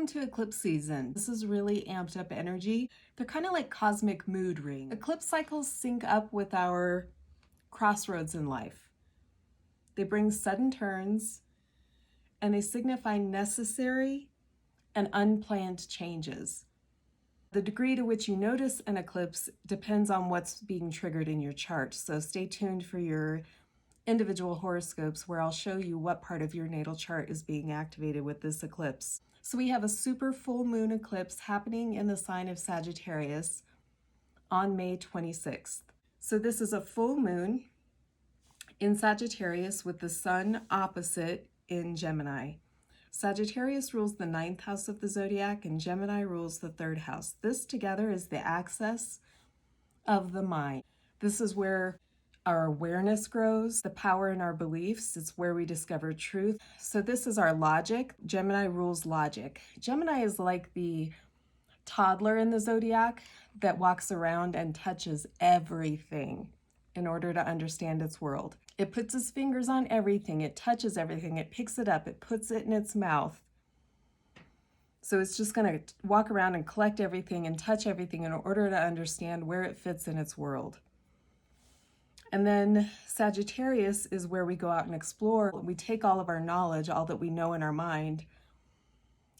Welcome to eclipse season. This is really amped up energy. They're kind of like cosmic mood rings. Eclipse cycles sync up with our crossroads in life. They bring sudden turns and they signify necessary and unplanned changes. The degree to which you notice an eclipse depends on what's being triggered in your chart. So stay tuned for your individual horoscopes where I'll show you what part of your natal chart is being activated with this eclipse. So we have a super full moon eclipse happening in the sign of Sagittarius on May 26th. So this is a full moon in Sagittarius with the sun opposite in Gemini. Sagittarius rules the 9th house of the zodiac and Gemini rules the 3rd house. This together is the axis of the mind. This is where our awareness grows, the power in our beliefs. It's where we discover truth. So this is our logic. Gemini rules logic. Gemini is like the toddler in the zodiac that walks around and touches everything in order to understand its world. It puts its fingers on everything. It touches everything. It picks it up. It puts it in its mouth. So it's just going to walk around and collect everything and touch everything in order to understand where it fits in its world. And then Sagittarius is where we go out and explore. We take all of our knowledge, all that we know in our mind,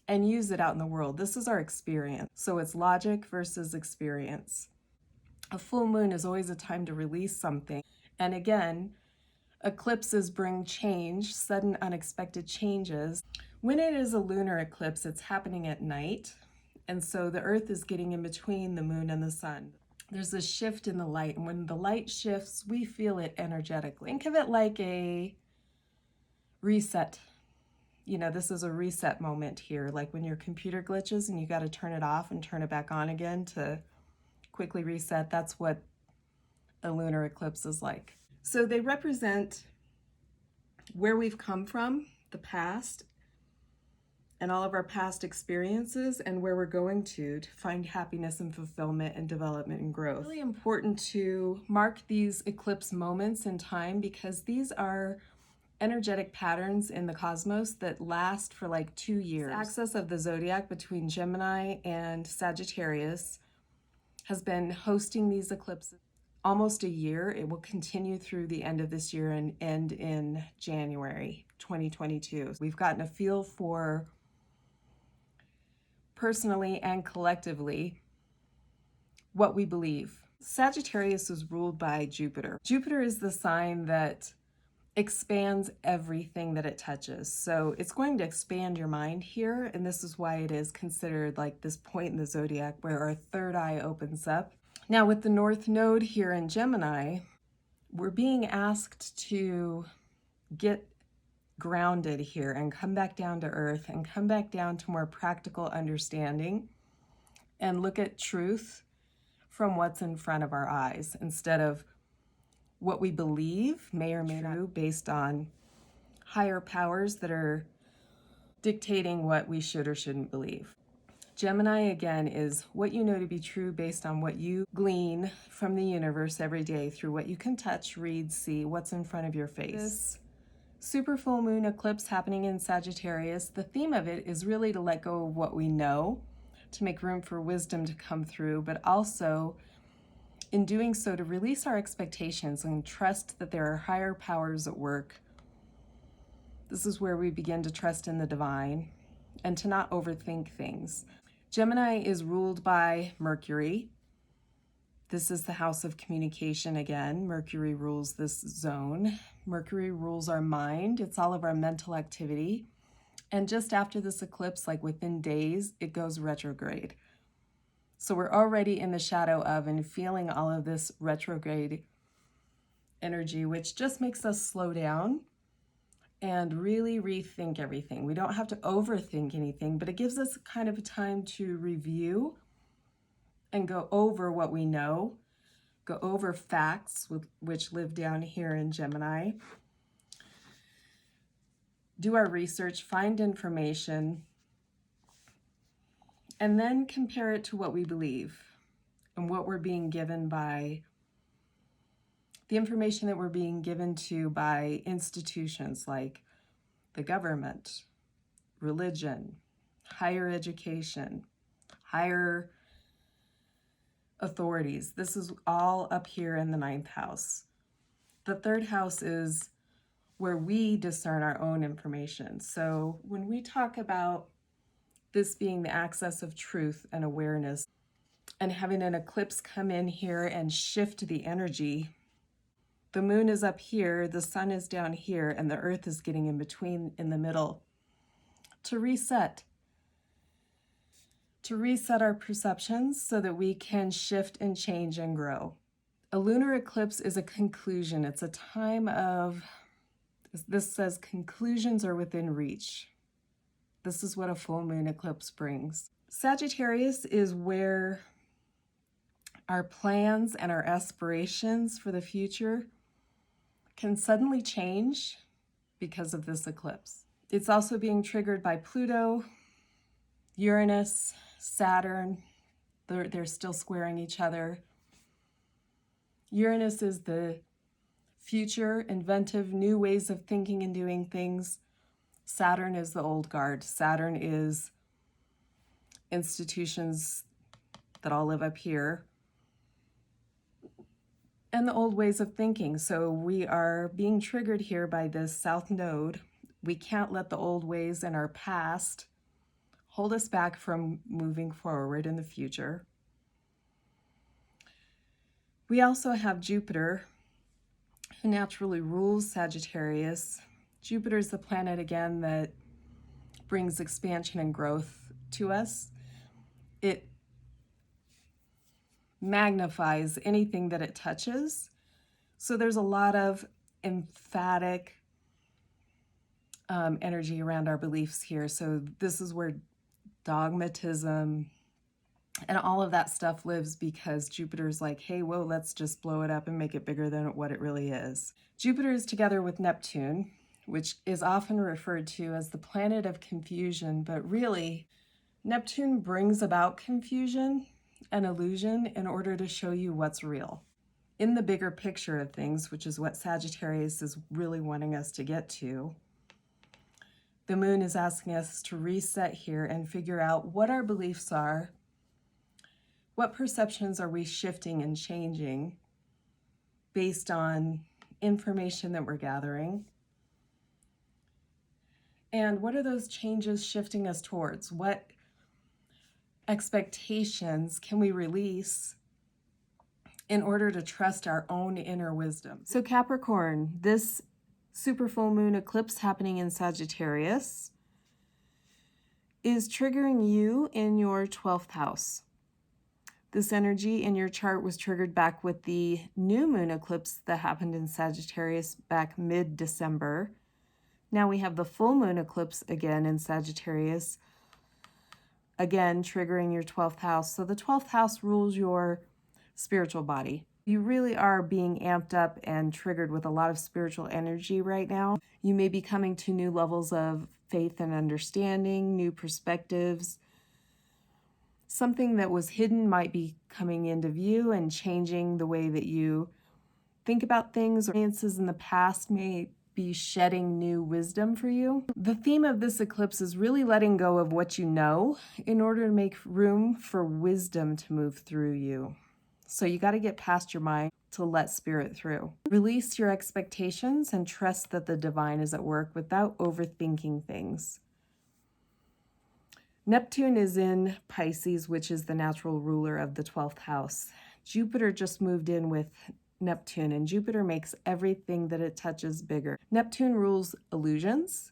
and use it out in the world. This is our experience. So it's logic versus experience. A full moon is always a time to release something. And again, eclipses bring change, sudden unexpected changes. When it is a lunar eclipse, it's happening at night. And so the earth is getting in between the moon and the sun. There's a shift in the light, and when the light shifts, we feel it energetically. Think of it like a reset. You know, this is a reset moment here, like when your computer glitches and you got to turn it off and turn it back on again to quickly reset. That's what a lunar eclipse is like. So they represent where we've come from, the past, and all of our past experiences, and where we're going to find happiness and fulfillment and development and growth. It's really important to mark these eclipse moments in time because these are energetic patterns in the cosmos that last for like 2 years. The axis of the zodiac between Gemini and Sagittarius has been hosting these eclipses almost a year. It will continue through the end of this year and end in January 2022. We've gotten a feel for, personally and collectively, what we believe. Sagittarius is ruled by Jupiter. Jupiter is the sign that expands everything that it touches. So it's going to expand your mind here, and this is why it is considered like this point in the zodiac where our third eye opens up. Now with the North Node here in Gemini, we're being asked to get grounded here and come back down to earth and come back down to more practical understanding and look at truth from what's in front of our eyes instead of what we believe may or may not be based on higher powers that are dictating what we should or shouldn't believe. Gemini, again, is what you know to be true based on what you glean from the universe every day through what you can touch, read, see, what's in front of your face. This super full moon eclipse happening in Sagittarius, the theme of it is really to let go of what we know, to make room for wisdom to come through, but also in doing so to release our expectations and trust that there are higher powers at work. This is where we begin to trust in the divine and to not overthink things. Gemini is ruled by Mercury. This is the house of communication again. Mercury rules this zone. Mercury rules our mind. It's all of our mental activity. And just after this eclipse, like within days, it goes retrograde. So we're already in the shadow of and feeling all of this retrograde energy, which just makes us slow down and really rethink everything. We don't have to overthink anything, but it gives us kind of a time to review and go over what we know, go over facts, which live down here in Gemini, do our research, find information, and then compare it to what we believe and what we're being given by the information that we're being given to by institutions like the government, religion, higher education, higher authorities. This is all up here in the 9th house. The 3rd house is where we discern our own information. So when we talk about this being the access of truth and awareness, and having an eclipse come in here and shift the energy, the moon is up here, the sun is down here, and the earth is getting in between, in the middle, to reset our perceptions so that we can shift and change and grow. A lunar eclipse is a conclusion. It's a time of, this says, conclusions are within reach. This is what a full moon eclipse brings. Sagittarius is where our plans and our aspirations for the future can suddenly change because of this eclipse. It's also being triggered by Pluto, Uranus, Saturn. They're still squaring each other. Uranus is the future, inventive, new ways of thinking and doing things. Saturn is the old guard. Saturn is institutions that all live up here, and the old ways of thinking. So we are being triggered here by this south node. We can't let the old ways in our past hold us back from moving forward in the future. We also have Jupiter, who naturally rules Sagittarius. Jupiter is the planet, again, that brings expansion and growth to us. It magnifies anything that it touches. So there's a lot of emphatic energy around our beliefs here. So this is where dogmatism and all of that stuff lives, because Jupiter's like, hey, whoa, let's just blow it up and make it bigger than what it really is. Jupiter is together with Neptune, which is often referred to as the planet of confusion, but really, Neptune brings about confusion and illusion in order to show you what's real. In the bigger picture of things, which is what Sagittarius is really wanting us to get to, the moon is asking us to reset here and figure out what our beliefs are, what perceptions are we shifting and changing based on information that we're gathering, and what are those changes shifting us towards? What expectations can we release in order to trust our own inner wisdom? So Capricorn, this super full moon eclipse happening in Sagittarius is triggering you in your 12th house. This energy in your chart was triggered back with the new moon eclipse that happened in Sagittarius back mid-December. Now we have the full moon eclipse again in Sagittarius, again triggering your 12th house. So the 12th house rules your spiritual body. You really are being amped up and triggered with a lot of spiritual energy right now. You may be coming to new levels of faith and understanding, new perspectives. Something that was hidden might be coming into view and changing the way that you think about things. Experiences in the past may be shedding new wisdom for you. The theme of this eclipse is really letting go of what you know in order to make room for wisdom to move through you. So you got to get past your mind to let spirit through. Release your expectations and trust that the divine is at work without overthinking things. Neptune is in Pisces, which is the natural ruler of the 12th house. Jupiter just moved in with Neptune, and Jupiter makes everything that it touches bigger. Neptune rules illusions,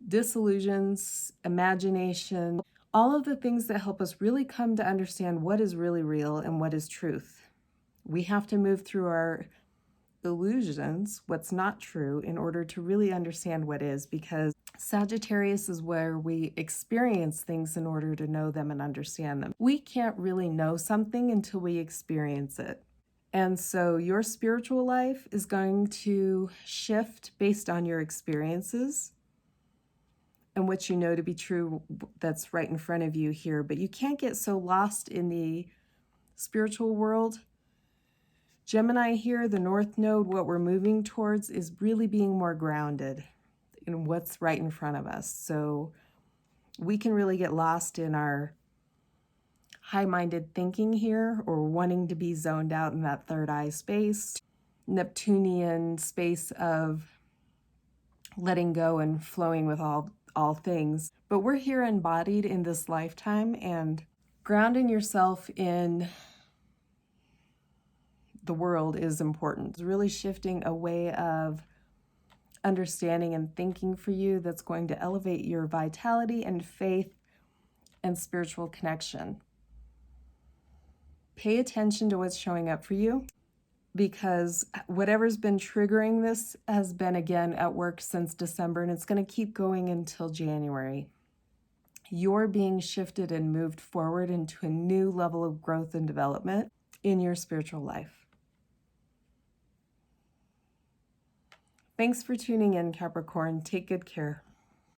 disillusions, imagination, all of the things that help us really come to understand what is really real and what is truth. We have to move through our illusions, what's not true, in order to really understand what is, because Sagittarius is where we experience things in order to know them and understand them. We can't really know something until we experience it. And so your spiritual life is going to shift based on your experiences and what you know to be true that's right in front of you here. But you can't get so lost in the spiritual world. Gemini here, the North Node, what we're moving towards is really being more grounded in what's right in front of us. So We can really get lost in our high-minded thinking here, or wanting to be zoned out in that third eye space, Neptunian space of letting go and flowing with all things. But we're here embodied in this lifetime, and grounding yourself in the world is important. It's really shifting a way of understanding and thinking for you that's going to elevate your vitality and faith and spiritual connection. Pay attention to what's showing up for you, because whatever's been triggering this has been again at work since December, and it's going to keep going until January. You're being shifted and moved forward into a new level of growth and development in your spiritual life. Thanks for tuning in, Capricorn. Take good care.